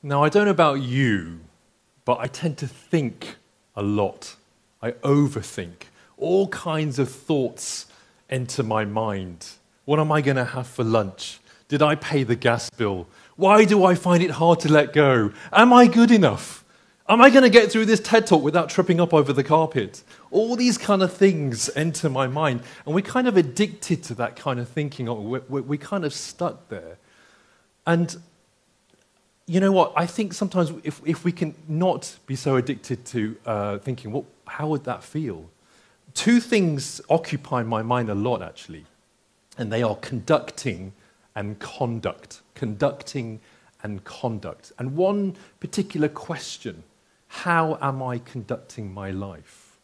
Now, I don't know about you, but I tend to think a lot. I overthink. All kinds of thoughts enter my mind. What am I going to have for lunch? Did I pay the gas bill? Why do I find it hard to let go? Am I good enough? Am I going to get through this TED Talk without tripping up over the carpet? All these kind of things enter my mind, and we're kind of addicted to that kind of thinking. We're kind of stuck there. And you know what? I think sometimes if we can not be so addicted to thinking, how would that feel? Two things occupy my mind a lot, actually, and they are conducting and conduct. Conducting and conduct. And one particular question: how am I conducting my life?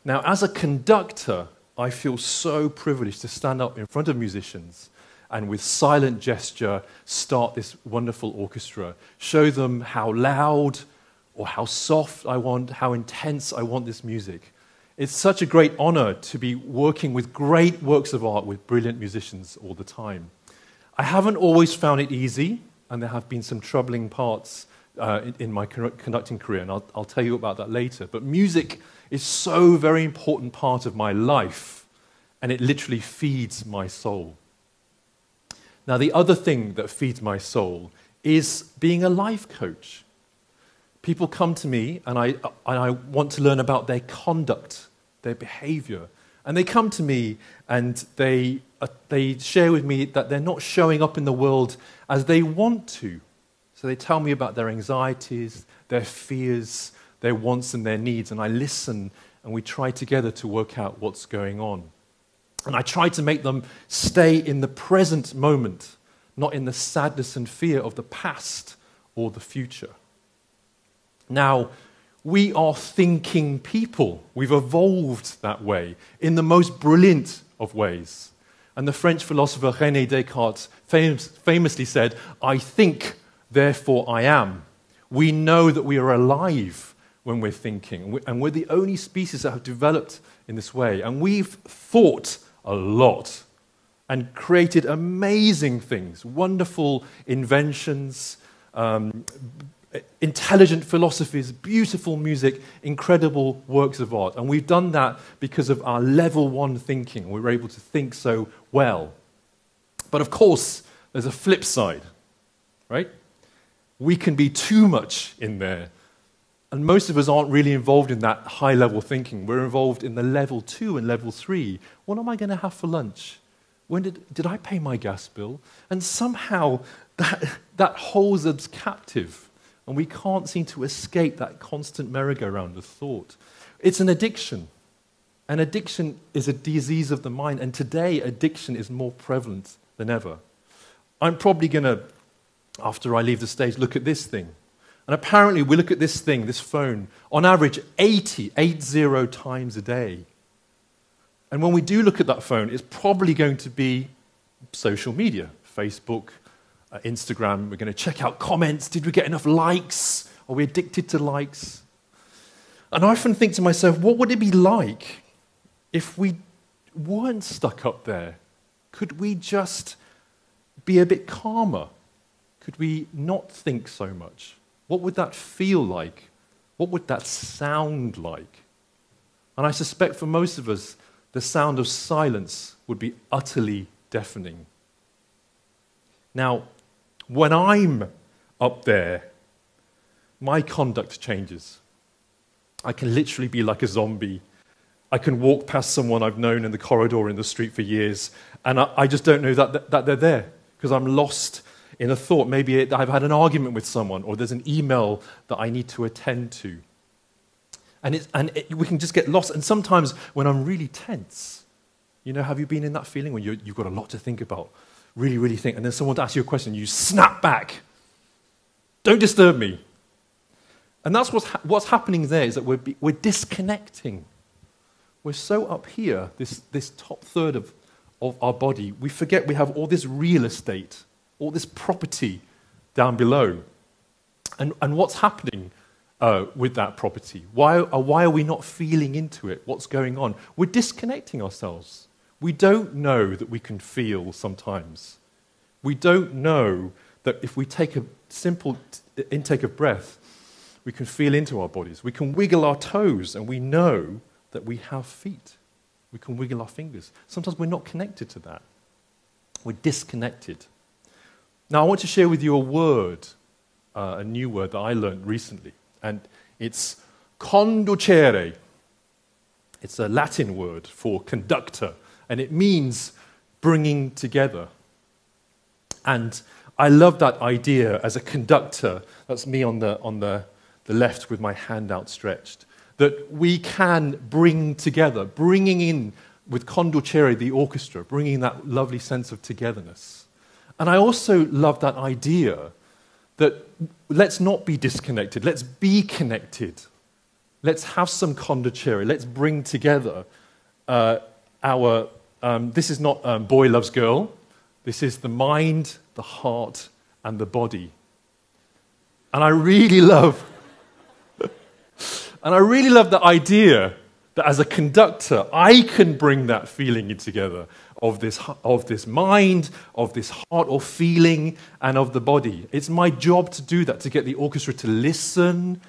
Now, as a conductor, I feel so privileged to stand up in front of musicians and with silent gesture start this wonderful orchestra, show them how loud or how soft I want, how intense I want this music. It's such a great honor to be working with great works of art with brilliant musicians all the time. I haven't always found it easy, and there have been some troubling parts in my conducting career, and I'll tell you about that later. But music is so very important part of my life, and it literally feeds my soul. Now, the other thing that feeds my soul is being a life coach. People come to me, and I want to learn about their conduct, their behavior. And they come to me, and they share with me that they're not showing up in the world as they want to. So they tell me about their anxieties, their fears, their wants and their needs, and I listen, and we try together to work out what's going on. And I try to make them stay in the present moment, not in the sadness and fear of the past or the future. Now, we are thinking people. We've evolved that way in the most brilliant of ways. And the French philosopher René Descartes famously said, "I think, therefore I am." We know that we are alive when we're thinking, and we're the only species that have developed in this way. And we've thought a lot and created amazing things, wonderful inventions, intelligent philosophies, beautiful music, incredible works of art. And we've done that because of our level one thinking. We were able to think so well. But of course, there's a flip side, right? We can be too much in there. And most of us aren't really involved in that high-level thinking. We're involved in the level 2 and level 3. What am I going to have for lunch? When did I pay my gas bill? And somehow that holds us captive. And we can't seem to escape that constant merry-go-round of thought. It's an addiction. And addiction is a disease of the mind. And today, addiction is more prevalent than ever. I'm probably going to, after I leave the stage, look at this thing. And apparently, we look at this thing, this phone, on average 80 times a day. And when we do look at that phone, it's probably going to be social media, Facebook, Instagram. We're going to check out comments. Did we get enough likes? Are we addicted to likes? And I often think to myself, what would it be like if we weren't stuck up there? Could we just be a bit calmer? Could we not think so much? What would that feel like? What would that sound like? And I suspect for most of us, the sound of silence would be utterly deafening. Now, when I'm up there, my conduct changes. I can literally be like a zombie. I can walk past someone I've known in the corridor in the street for years, and I just don't know that they're there because I'm lost in a thought. Maybe I've had an argument with someone, or there's an email that I need to attend to. We can just get lost. And sometimes when I'm really tense, have you been in that feeling when you've got a lot to think about, really, really think, and then someone asks you a question, you snap back. Don't disturb me. And that's what's happening there, is that we're disconnecting. We're so up here, this top third of our body, we forget we have all this real estate, all this property down below. And what's happening with that property? Why are we not feeling into it? What's going on? We're disconnecting ourselves. We don't know that we can feel sometimes. We don't know that if we take a simple intake of breath, we can feel into our bodies. We can wiggle our toes, and we know that we have feet. We can wiggle our fingers. Sometimes we're not connected to that. We're disconnected. Now, I want to share with you a word, a new word that I learned recently, and it's conducere. It's a Latin word for conductor, and it means bringing together. And I love that idea as a conductor. That's me on the left with my hand outstretched. That we can bring together, bringing in with conducere the orchestra, bringing that lovely sense of togetherness. And I also love that idea that let's not be disconnected, let's be connected. Let's have some conducere, let's bring together this is not boy loves girl, this is the mind, the heart, and the body. And I really love the idea that as a conductor, I can bring that feeling in together of this mind, of this heart or feeling, and of the body. It's my job to do that, to get the orchestra to listen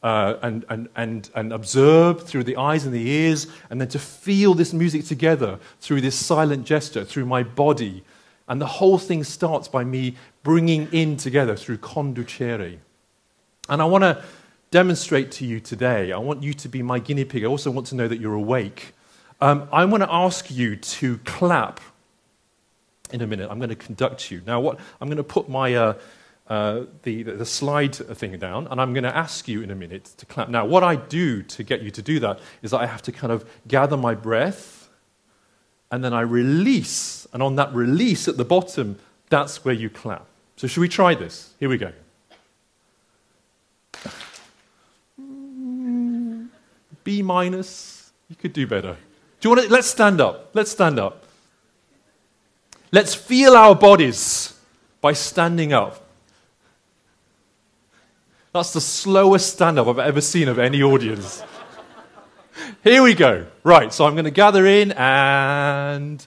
and observe through the eyes and the ears, and then to feel this music together through this silent gesture, through my body. And the whole thing starts by me bringing in together through conducere. And I want to demonstrate to you today. I want you to be my guinea pig. I also want to know that you're awake. I want to ask you to clap in a minute. I'm going to conduct you. Now, I'm going to put my the slide thing down, and I'm going to ask you in a minute to clap. Now, what I do to get you to do that is that I have to kind of gather my breath, and then I release. And on that release at the bottom, that's where you clap. So should we try this? Here we go. B minus, you could do better. Do you want to, let's stand up. Let's stand up. Let's feel our bodies by standing up. That's the slowest stand-up I've ever seen of any audience. Here we go. Right, so I'm going to gather in and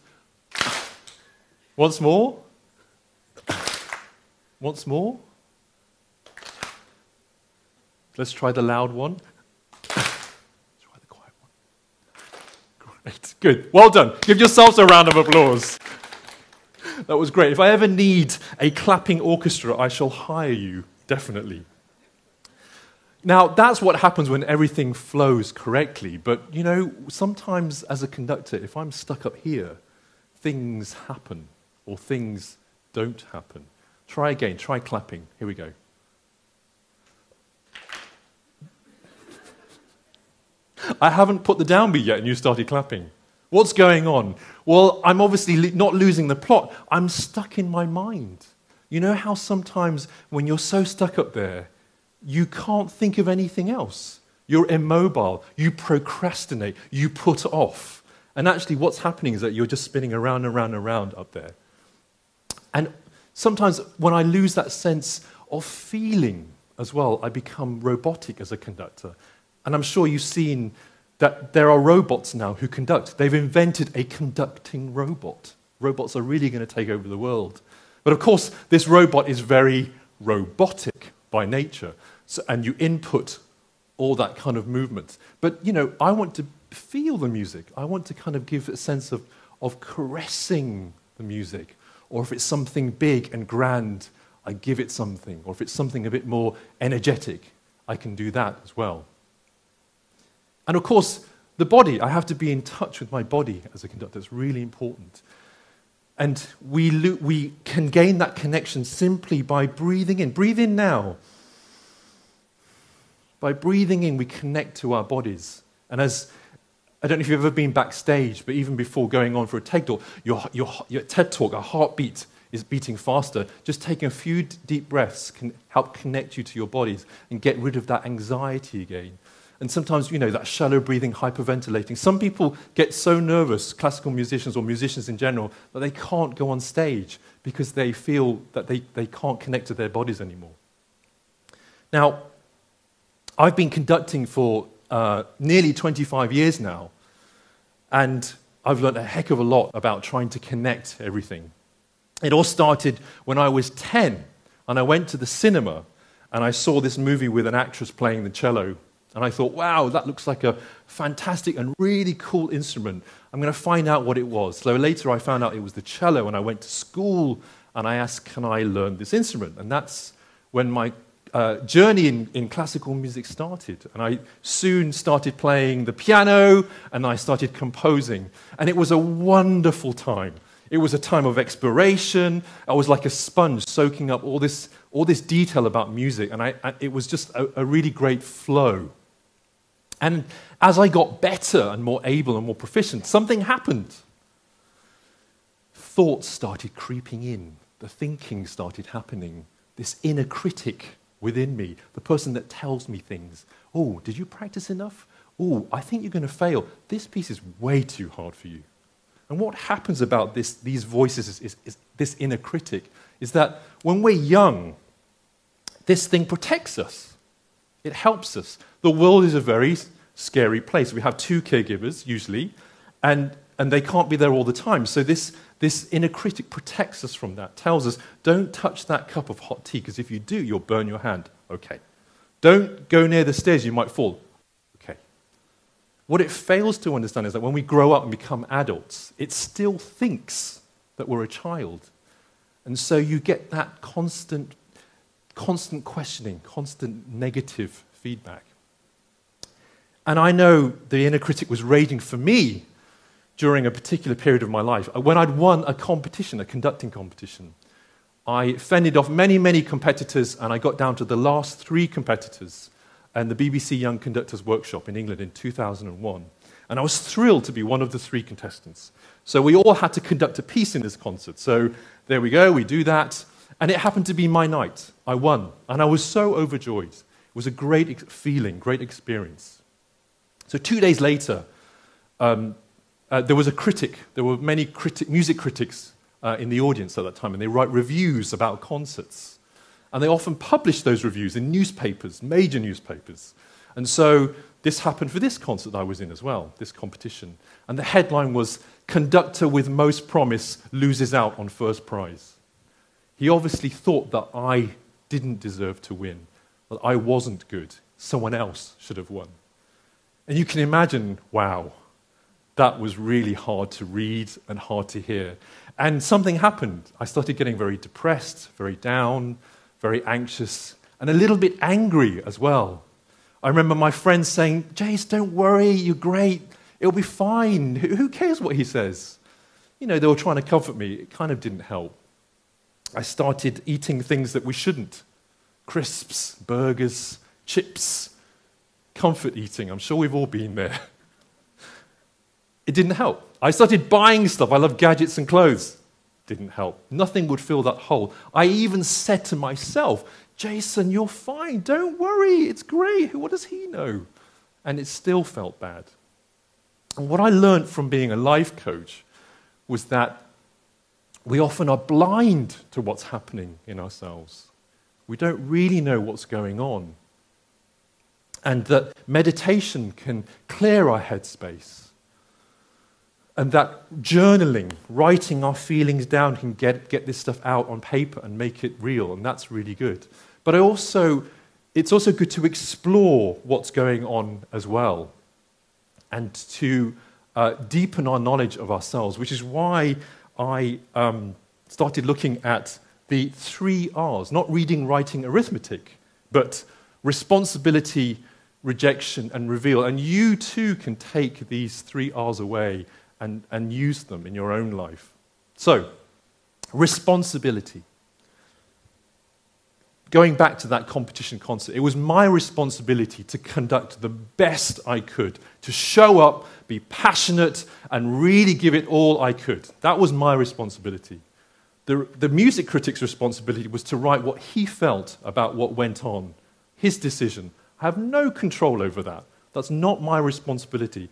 once more. Once more. Let's try the loud one. Great, good. Well done. Give yourselves a round of applause. That was great. If I ever need a clapping orchestra, I shall hire you, definitely. Now, that's what happens when everything flows correctly. But, you know, sometimes as a conductor, if I'm stuck up here, things happen or things don't happen. Try again. Try clapping. Here we go. I haven't put the downbeat yet and you started clapping. What's going on? Well, I'm obviously not losing the plot. I'm stuck in my mind. You know how sometimes when you're so stuck up there, you can't think of anything else. You're immobile. You procrastinate. You put off. And actually what's happening is that you're just spinning around and around and around up there. And sometimes when I lose that sense of feeling as well, I become robotic as a conductor. And I'm sure you've seen that there are robots now who conduct. They've invented a conducting robot. Robots are really going to take over the world. But of course, this robot is very robotic by nature. So, and you input all that kind of movement. But, you know, I want to feel the music. I want to kind of give a sense of caressing the music. Or if it's something big and grand, I give it something. Or if it's something a bit more energetic, I can do that as well. And of course, the body, I have to be in touch with my body as a conductor. It's really important. And we can gain that connection simply by breathing in. Breathe in now. By breathing in, we connect to our bodies. And as, I don't know if you've ever been backstage, but even before going on for a TED Talk, your TED Talk, our heartbeat is beating faster. Just taking a few deep breaths can help connect you to your bodies and get rid of that anxiety again. And sometimes, you know, that shallow breathing, hyperventilating. Some people get so nervous, classical musicians or musicians in general, that they can't go on stage because they feel that they can't connect to their bodies anymore. Now, I've been conducting for nearly 25 years now, and I've learned a heck of a lot about trying to connect everything. It all started when I was 10, And I went to the cinema, and I saw this movie with an actress playing the cello. And I thought, wow, that looks like a fantastic and really cool instrument. I'm going to find out what it was. So later I found out it was the cello, and I went to school, and I asked, can I learn this instrument? And that's when my journey in classical music started. And I soon started playing the piano, and I started composing. And it was a wonderful time. It was a time of exploration. I was like a sponge soaking up all this detail about music, and it was just a really great flow. And as I got better and more able and more proficient, something happened. Thoughts started creeping in. The thinking started happening. This inner critic within me, the person that tells me things. Oh, did you practice enough? Oh, I think you're going to fail. This piece is way too hard for you. And what happens about these voices is this inner critic is that when we're young, this thing protects us. It helps us. The world is a very scary place. We have 2 caregivers, usually, and they can't be there all the time. So this inner critic protects us from that, tells us, don't touch that cup of hot tea, because if you do, you'll burn your hand. Okay. Don't go near the stairs, you might fall. Okay. What it fails to understand is that when we grow up and become adults, it still thinks that we're a child. And so you get that constant questioning, constant negative feedback. And I know the inner critic was raging for me during a particular period of my life. When I'd won a competition, a conducting competition, I fended off many, many competitors, and I got down to the last 3 competitors in the BBC Young Conductors Workshop in England in 2001. And I was thrilled to be one of the 3 contestants. So we all had to conduct a piece in this concert. So there we go, we do that. And it happened to be my night. I won, and I was so overjoyed. It was a great feeling, great experience. So 2 days later, there was a critic. There were many music critics in the audience at that time, and they write reviews about concerts. And they often publish those reviews in newspapers, major newspapers. And so this happened for this concert I was in as well, this competition. And the headline was, "Conductor with most promise loses out on first prize." He obviously thought that I didn't deserve to win, that I wasn't good. Someone else should have won. And you can imagine, wow, that was really hard to read and hard to hear. And something happened. I started getting very depressed, very down, very anxious, and a little bit angry as well. I remember my friends saying, "Jace, don't worry, you're great. It'll be fine. Who cares what he says?" You know, they were trying to comfort me. It kind of didn't help. I started eating things that we shouldn't. Crisps, burgers, chips, comfort eating. I'm sure we've all been there. It didn't help. I started buying stuff. I love gadgets and clothes. Didn't help. Nothing would fill that hole. I even said to myself, "Jason, you're fine. Don't worry. It's great. What does he know?" And it still felt bad. And what I learned from being a life coach was that we often are blind to what's happening in ourselves. We don't really know what's going on. And that meditation can clear our headspace. And that journaling, writing our feelings down, can get this stuff out on paper and make it real, and that's really good. But it's also good to explore what's going on as well, and to deepen our knowledge of ourselves, which is why I started looking at the 3 R's, not reading, writing, arithmetic, but responsibility, rejection, and reveal. And you too can take these 3 R's away and use them in your own life. So, responsibility. Going back to that competition concert, it was my responsibility to conduct the best I could, to show up, be passionate, and really give it all I could. That was my responsibility. The music critic's responsibility was to write what he felt about what went on, his decision. I have no control over that. That's not my responsibility.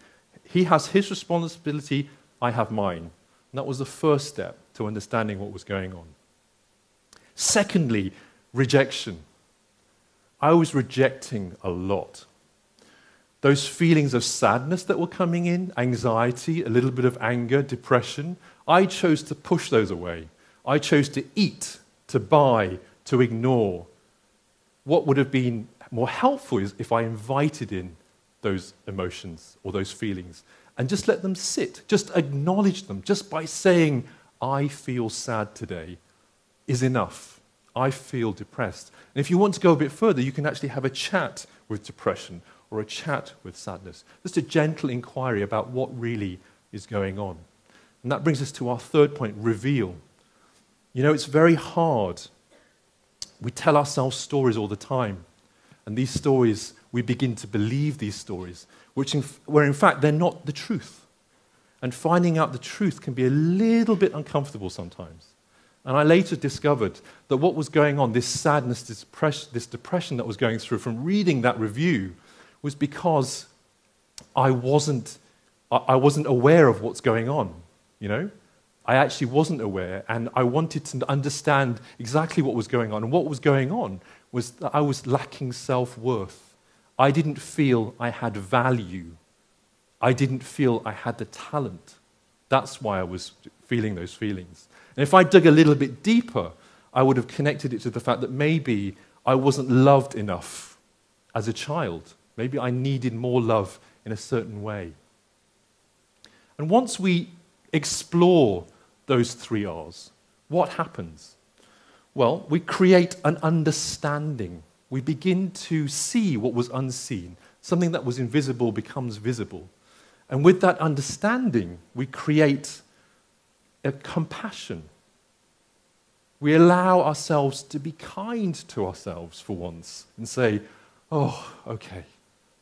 He has his responsibility, I have mine. And that was the first step to understanding what was going on. Secondly, rejection. I was rejecting a lot. Those feelings of sadness that were coming in, anxiety, a little bit of anger, depression, I chose to push those away. I chose to eat, to buy, to ignore. What would have been more helpful is if I invited in those emotions or those feelings and just let them sit, just acknowledge them, just by saying, I feel sad today, is enough. I feel depressed. And if you want to go a bit further, you can actually have a chat with depression or a chat with sadness. Just a gentle inquiry about what really is going on. And that brings us to our third point, reveal. You know, it's very hard. We tell ourselves stories all the time. And these stories, we begin to believe these stories, where in fact they're not the truth. And finding out the truth can be a little bit uncomfortable sometimes. And I later discovered that what was going on, this sadness, this depression that was going through from reading that review, was because I wasn't aware of what's going on, you know? I actually wasn't aware, and I wanted to understand exactly what was going on. And what was going on was that I was lacking self-worth. I didn't feel I had value. I didn't feel I had the talent. That's why I was feeling those feelings. And if I dug a little bit deeper, I would have connected it to the fact that maybe I wasn't loved enough as a child. Maybe I needed more love in a certain way. And once we explore those 3 R's, what happens? Well, we create an understanding. We begin to see what was unseen. Something that was invisible becomes visible. And with that understanding, we create a compassion. We allow ourselves to be kind to ourselves for once and say, oh, okay.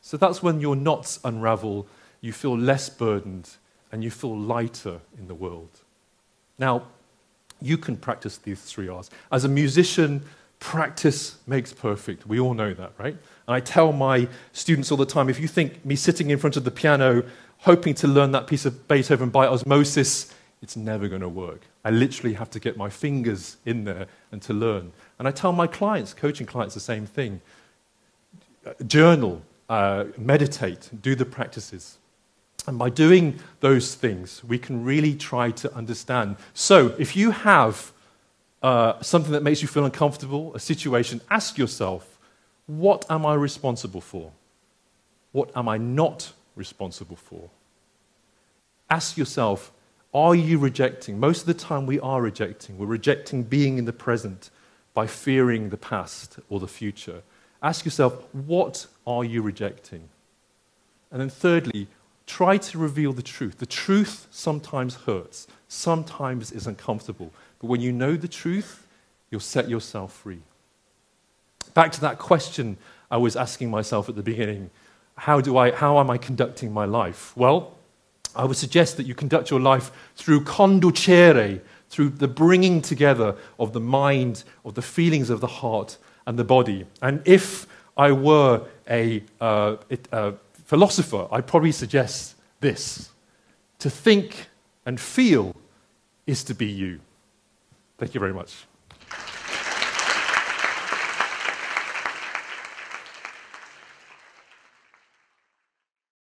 So that's when your knots unravel, you feel less burdened, and you feel lighter in the world. Now, you can practice these 3 R's. As a musician, practice makes perfect. We all know that, right? And I tell my students all the time, if you think me sitting in front of the piano, hoping to learn that piece of Beethoven by osmosis, it's never going to work. I literally have to get my fingers in there and to learn. And I tell my clients, coaching clients, the same thing. Journal, meditate, do the practices. And by doing those things, we can really try to understand. So if you have something that makes you feel uncomfortable, a situation, ask yourself, what am I responsible for? What am I not responsible for? Ask yourself, are you rejecting? Most of the time we are rejecting. We're rejecting being in the present by fearing the past or the future. Ask yourself, what are you rejecting? And then thirdly, try to reveal the truth. The truth sometimes hurts, sometimes is uncomfortable. But when you know the truth, you'll set yourself free. Back to that question I was asking myself at the beginning, how am I conducting my life? Well, I would suggest that you conduct your life through conducere, through the bringing together of the mind, of the feelings of the heart and the body. And if I were a philosopher, I'd probably suggest this. To think and feel is to be you. Thank you very much.